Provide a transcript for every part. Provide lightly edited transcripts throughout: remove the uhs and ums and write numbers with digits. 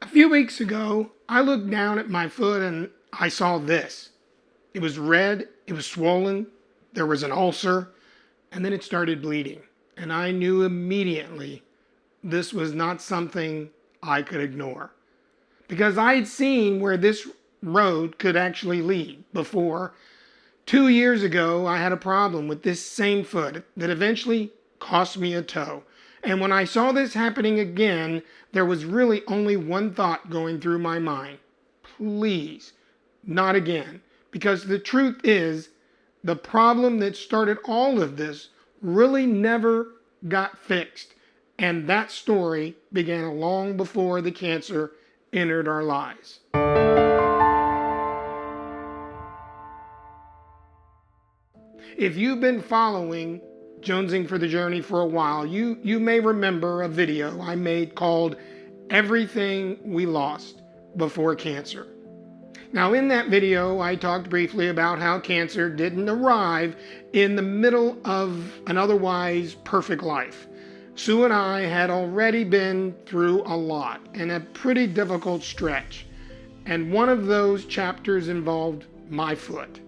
few weeks ago, I looked down at my foot and I saw this. It was red, it was swollen, there was an ulcer, and then it started bleeding. And I knew immediately this was not something I could ignore. Because I had seen where this road could actually lead before. 2 years ago, I had a problem with this same foot that eventually cost me a toe. And when I saw this happening again, there was really only one thought going through my mind. Please, not again. Because the truth is, the problem that started all of this really never got fixed. And that story began long before the cancer entered our lives. If you've been following Jonesing for the Journey for a while, you may remember a video I made called Everything We Lost Before Cancer. Now in that video, I talked briefly about how cancer didn't arrive in the middle of an otherwise perfect life. Sue and I had already been through a lot and a pretty difficult stretch. And one of those chapters involved my foot.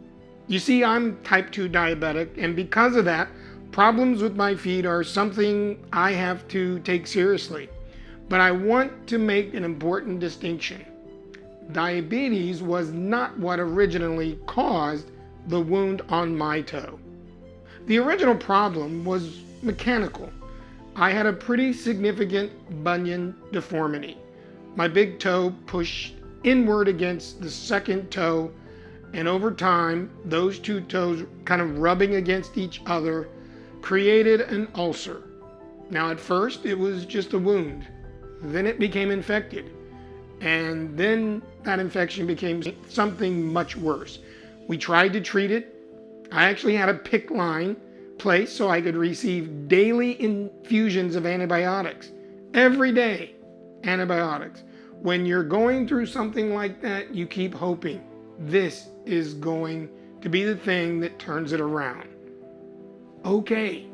You see, I'm type 2 diabetic, and because of that, problems with my feet are something I have to take seriously. But I want to make an important distinction. Diabetes was not what originally caused the wound on my toe. The original problem was mechanical. I had a pretty significant bunion deformity. My big toe pushed inward against the second toe, and over time, those two toes kind of rubbing against each other created an ulcer. Now at first, it was just a wound. Then it became infected. And then that infection became something much worse. We tried to treat it. I actually had a PICC line placed so I could receive daily infusions of antibiotics. Every day, antibiotics. When you're going through something like that, you keep hoping this is going to be the thing that turns it around. Okay,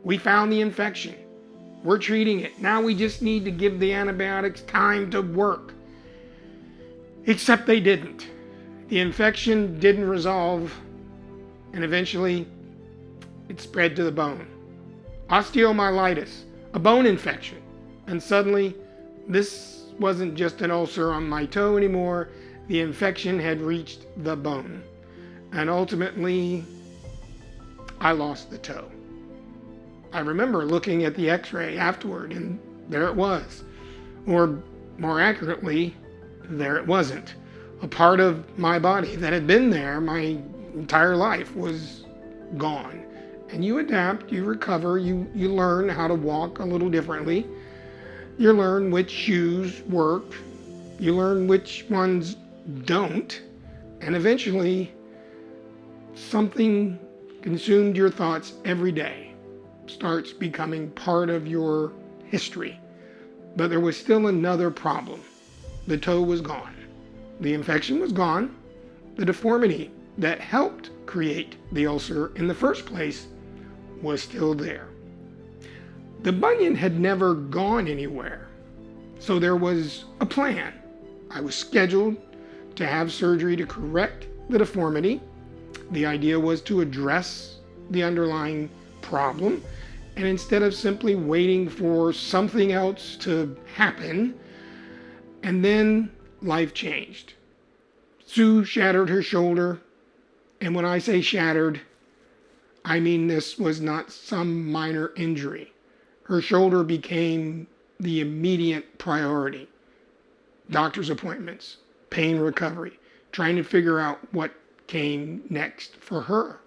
we found the infection. We're treating it. Now we just need to give the antibiotics time to work. Except they didn't. The infection didn't resolve, and eventually it spread to the bone. Osteomyelitis, a bone infection. And suddenly, this wasn't just an ulcer on my toe anymore. The infection had reached the bone. And ultimately, I lost the toe. I remember looking at the x-ray afterward, and there it was. Or more accurately, there it wasn't. A part of my body that had been there my entire life was gone. And you adapt, you recover, you learn how to walk a little differently. You learn which shoes work. You learn which ones don't. And eventually, something consumed your thoughts every day. Starts becoming part of your history. But there was still another problem. The toe was gone. The infection was gone. The deformity that helped create the ulcer in the first place was still there. The bunion had never gone anywhere. So there was a plan. I was scheduled to have surgery to correct the deformity. The idea was to address the underlying problem, and instead of simply waiting for something else to happen, and then life changed. Sue shattered her shoulder, and when I say shattered, I mean this was not some minor injury. Her shoulder became the immediate priority. Doctor's appointments, pain recovery, trying to figure out what came next for her.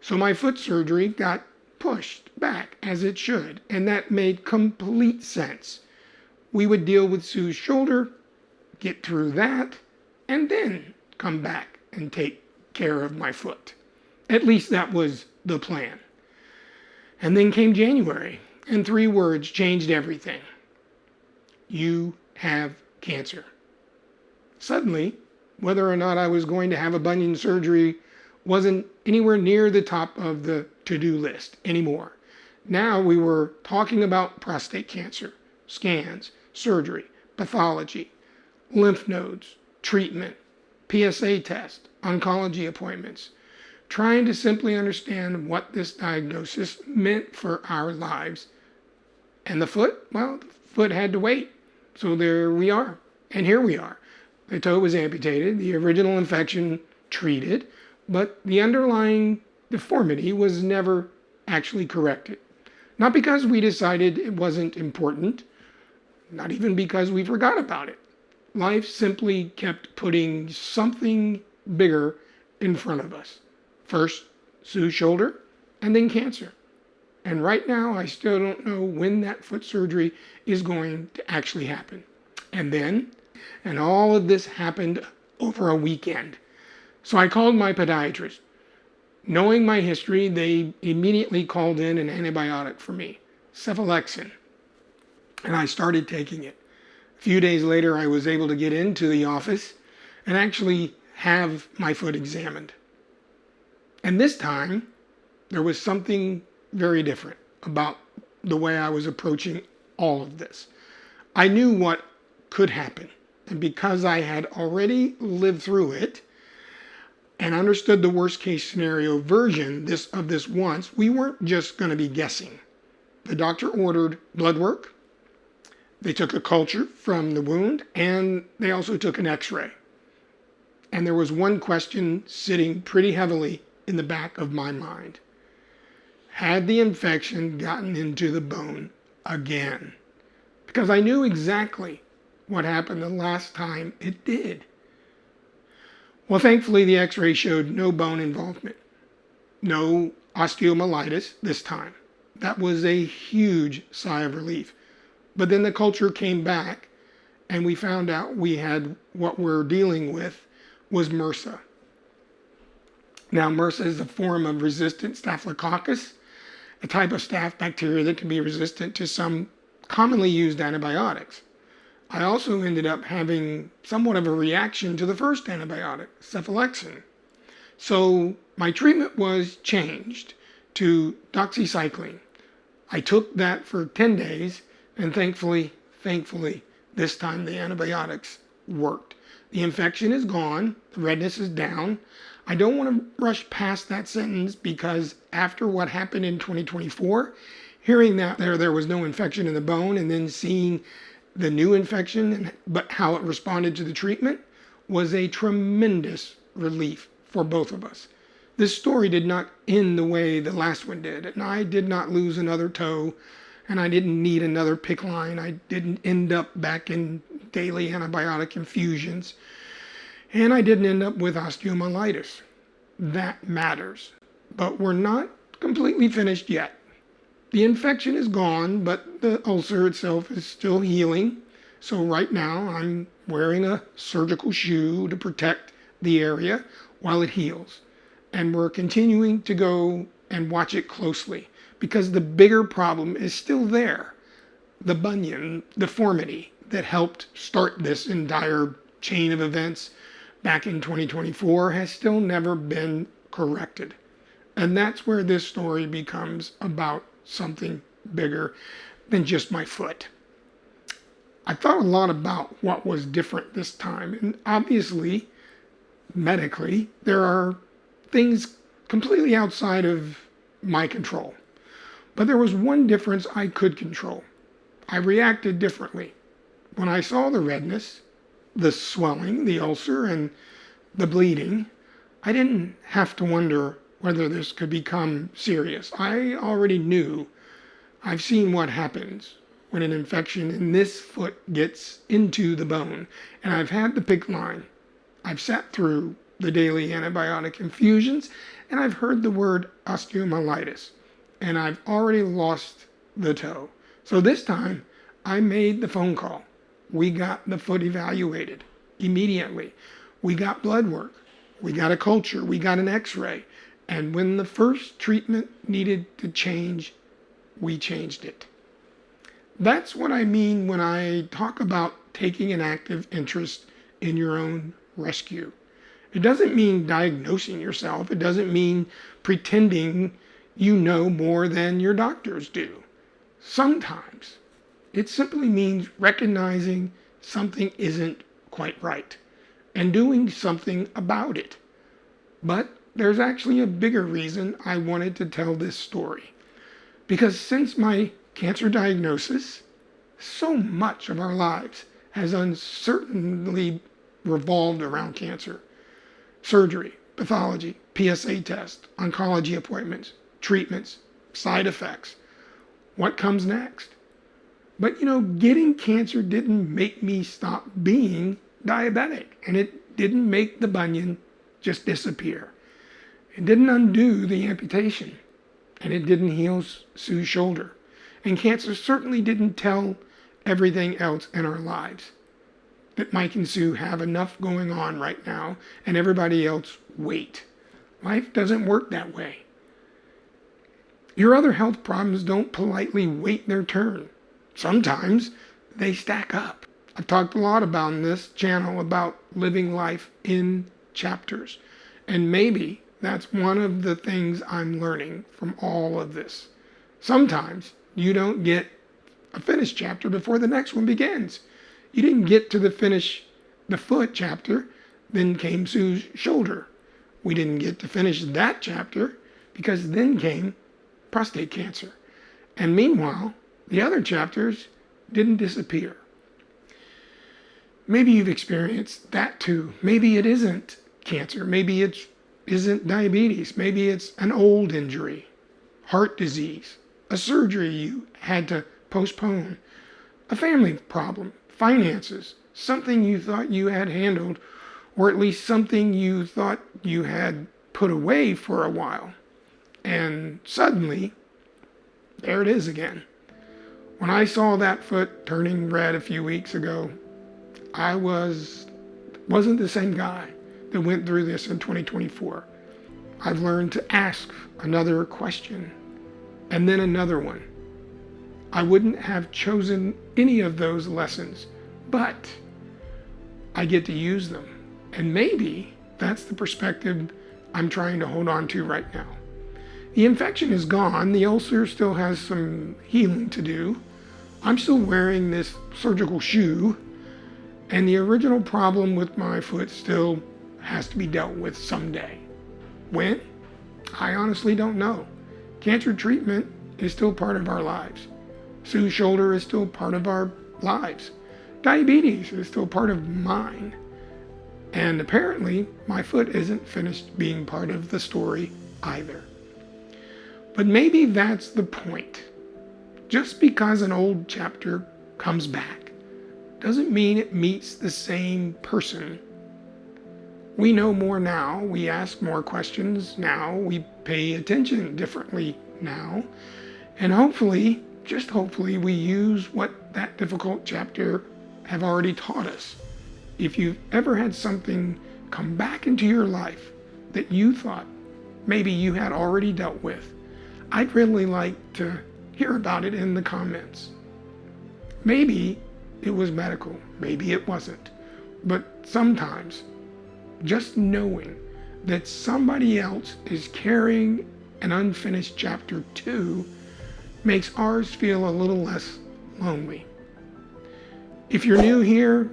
So my foot surgery got pushed back as it should, and that made complete sense. We would deal with Sue's shoulder, get through that, and then come back and take care of my foot. At least that was the plan. And then came January, and 3 words changed everything. You have cancer. Suddenly, whether or not I was going to have a bunion surgery wasn't anywhere near the top of the to-do list anymore. Now we were talking about prostate cancer, scans, surgery, pathology, lymph nodes, treatment, PSA test, oncology appointments, trying to simply understand what this diagnosis meant for our lives. And the foot, well, the foot had to wait. So there we are. And here we are. The toe was amputated, the original infection treated, but the underlying deformity was never actually corrected. Not because we decided it wasn't important, not even because we forgot about it. Life simply kept putting something bigger in front of us. First, Sue's shoulder, and then cancer. And right now, I still don't know when that foot surgery is going to actually happen. And all of this happened over a weekend. So I called my podiatrist. Knowing my history, they immediately called in an antibiotic for me, cephalexin. And I started taking it. A few days later, I was able to get into the office and actually have my foot examined. And this time, there was something very different about the way I was approaching all of this. I knew what could happen. And because I had already lived through it and understood the worst case scenario version of this once, we weren't just going to be guessing. The doctor ordered blood work. They took a culture from the wound, and they also took an x-ray. And there was one question sitting pretty heavily in the back of my mind. Had the infection gotten into the bone again? Because I knew exactly what happened the last time it did. Well, thankfully, the x-ray showed no bone involvement, no osteomyelitis this time. That was a huge sigh of relief. But then the culture came back, and we found out we had what we're dealing with was MRSA. Now, MRSA is a form of resistant staphylococcus, a type of staph bacteria that can be resistant to some commonly used antibiotics. I also ended up having somewhat of a reaction to the first antibiotic, cephalexin. So my treatment was changed to doxycycline. I took that for 10 days, and thankfully, this time the antibiotics worked. The infection is gone, the redness is down. I don't want to rush past that sentence because after what happened in 2024, hearing that there was no infection in the bone and then seeing the new infection, but how it responded to the treatment, was a tremendous relief for both of us. This story did not end the way the last one did, and I did not lose another toe, and I didn't need another PICC line. I didn't end up back in daily antibiotic infusions, and I didn't end up with osteomyelitis. That matters, but we're not completely finished yet. The infection is gone, but the ulcer itself is still healing. So right now I'm wearing a surgical shoe to protect the area while it heals. And we're continuing to go and watch it closely because the bigger problem is still there. The bunion deformity that helped start this entire chain of events back in 2024 has still never been corrected. And that's where this story becomes about something bigger than just my foot. I thought a lot about what was different this time, and obviously, medically, there are things completely outside of my control. But there was one difference I could control. I reacted differently. When I saw the redness, the swelling, the ulcer, and the bleeding, I didn't have to wonder whether this could become serious. I already knew. I've seen what happens when an infection in this foot gets into the bone. And I've had the PICC line. I've sat through the daily antibiotic infusions, and I've heard the word osteomyelitis. And I've already lost the toe. So this time, I made the phone call. We got the foot evaluated immediately. We got blood work. We got a culture. We got an x-ray. And when the first treatment needed to change, we changed it. That's what I mean when I talk about taking an active interest in your own rescue. It doesn't mean diagnosing yourself. It doesn't mean pretending you know more than your doctors do. Sometimes it simply means recognizing something isn't quite right and doing something about it. But there's actually a bigger reason I wanted to tell this story. Because since my cancer diagnosis, so much of our lives has uncertainly revolved around cancer. Surgery, pathology, PSA test, oncology appointments, treatments, side effects. What comes next? But getting cancer didn't make me stop being diabetic, and it didn't make the bunion just disappear. It didn't undo the amputation, and it didn't heal Sue's shoulder. And cancer certainly didn't tell everything else in our lives that Mike and Sue have enough going on right now, and everybody else wait. Life doesn't work that way. Your other health problems don't politely wait their turn. Sometimes they stack up. I've talked a lot about in this channel about living life in chapters. And maybe that's one of the things I'm learning from all of this. Sometimes you don't get a finished chapter before the next one begins. You didn't get to the foot chapter, then came Sue's shoulder. We didn't get to finish that chapter because then came prostate cancer. And meanwhile, the other chapters didn't disappear. Maybe you've experienced that too. Maybe it isn't cancer. Maybe it isn't diabetes. Maybe it's an old injury, heart disease, a surgery you had to postpone, a family problem, finances, something you thought you had handled, or at least something you thought you had put away for a while. And suddenly, there it is again. When I saw that foot turning red a few weeks ago, I wasn't the same guy that went through this in 2024. I've learned to ask another question and then another one. I wouldn't have chosen any of those lessons, but I get to use them. And maybe that's the perspective I'm trying to hold on to right now. The infection is gone. The ulcer still has some healing to do. I'm still wearing this surgical shoe, and the original problem with my foot still has to be dealt with someday. When? I honestly don't know. Cancer treatment is still part of our lives. Sue's shoulder is still part of our lives. Diabetes is still part of mine. And apparently, my foot isn't finished being part of the story either. But maybe that's the point. Just because an old chapter comes back doesn't mean it meets the same person. We know more now, we ask more questions now, we pay attention differently now, and hopefully, just hopefully, we use what that difficult chapter have already taught us. If you've ever had something come back into your life that you thought maybe you had already dealt with, I'd really like to hear about it in the comments. Maybe it was medical, maybe it wasn't, but sometimes just knowing that somebody else is carrying an unfinished chapter too makes ours feel a little less lonely. If you're new here,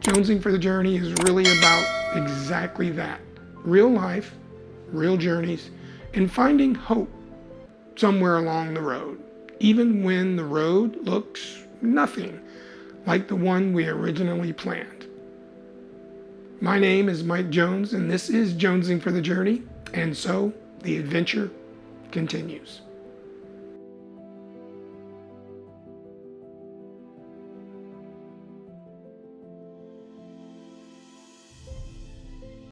Jonesing for the Journey is really about exactly that. Real life, real journeys, and finding hope somewhere along the road, even when the road looks nothing like the one we originally planned. My name is Mike Jones, and this is Jonesing for the Journey, and so the adventure continues.